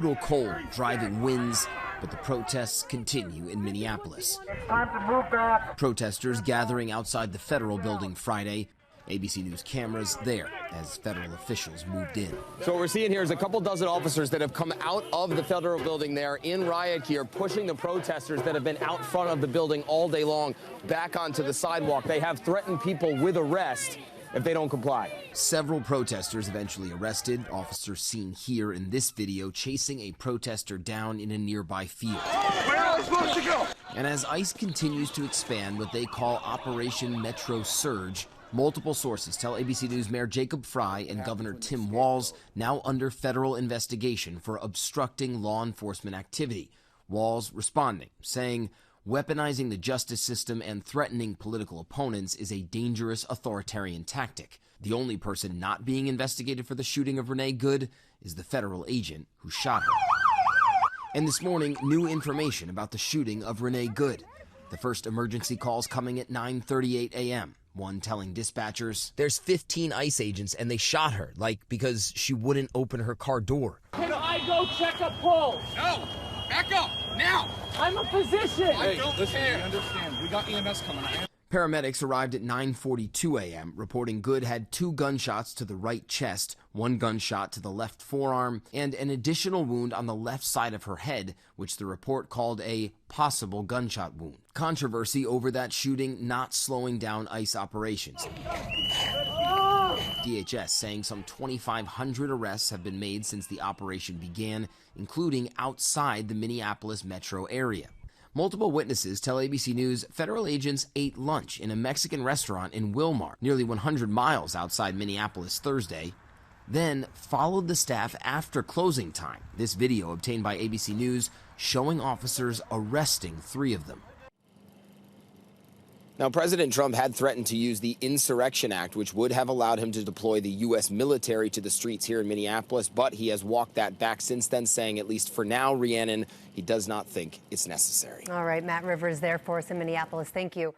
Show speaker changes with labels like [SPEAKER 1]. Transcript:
[SPEAKER 1] brutal cold driving winds, but the protests continue in Minneapolis.
[SPEAKER 2] It's time to move back.
[SPEAKER 1] Protesters gathering outside the federal building Friday. ABC News cameras there as federal officials moved in.
[SPEAKER 3] So what we're seeing here is a couple dozen officers that have come out of the federal building there in riot gear, pushing the protesters that have been out front of the building all day long back onto the sidewalk. They have threatened people with arrest if they don't comply.
[SPEAKER 1] Several protesters eventually arrested. Officers seen here in this video chasing a protester down in a nearby field.
[SPEAKER 2] Where are we supposed to go?
[SPEAKER 1] And as ICE continues to expand what they call Operation Metro Surge, multiple sources tell ABC News Mayor Jacob Frey and Governor Tim Walz now under federal investigation for obstructing law enforcement activity. Walz responding, saying, "Weaponizing the justice system and threatening political opponents is a dangerous authoritarian tactic. The only person not being investigated for the shooting of Renee Good is the federal agent who shot her." And this morning, new information about the shooting of Renee Good. The first emergency calls coming at 9:38 a.m. One telling dispatchers, "There's 15 ICE agents and they shot her, because she wouldn't open her car door."
[SPEAKER 4] Can I go check a pulse?
[SPEAKER 5] No! Back up! Now!
[SPEAKER 4] I'm a physician!
[SPEAKER 5] I don't care!
[SPEAKER 6] We understand. We got EMS coming.
[SPEAKER 1] Paramedics arrived at 9:42 a.m., reporting Good had 2 gunshots to the right chest, 1 gunshot to the left forearm, and an additional wound on the left side of her head, which the report called a possible gunshot wound. Controversy over that shooting not slowing down ICE operations. DHS saying some 2,500 arrests have been made since the operation began, including outside the Minneapolis metro area. Multiple witnesses tell ABC News federal agents ate lunch in a Mexican restaurant in Wilmar, nearly 100 miles outside Minneapolis Thursday, then followed the staff after closing time. This video obtained by ABC News showing officers arresting 3 of them.
[SPEAKER 3] Now, President Trump had threatened to use the Insurrection Act, which would have allowed him to deploy the U.S. military to the streets here in Minneapolis, but he has walked that back since then, saying, at least for now, Rhiannon, he does not think it's necessary.
[SPEAKER 7] All right, Matt Rivers there for us in Minneapolis. Thank you.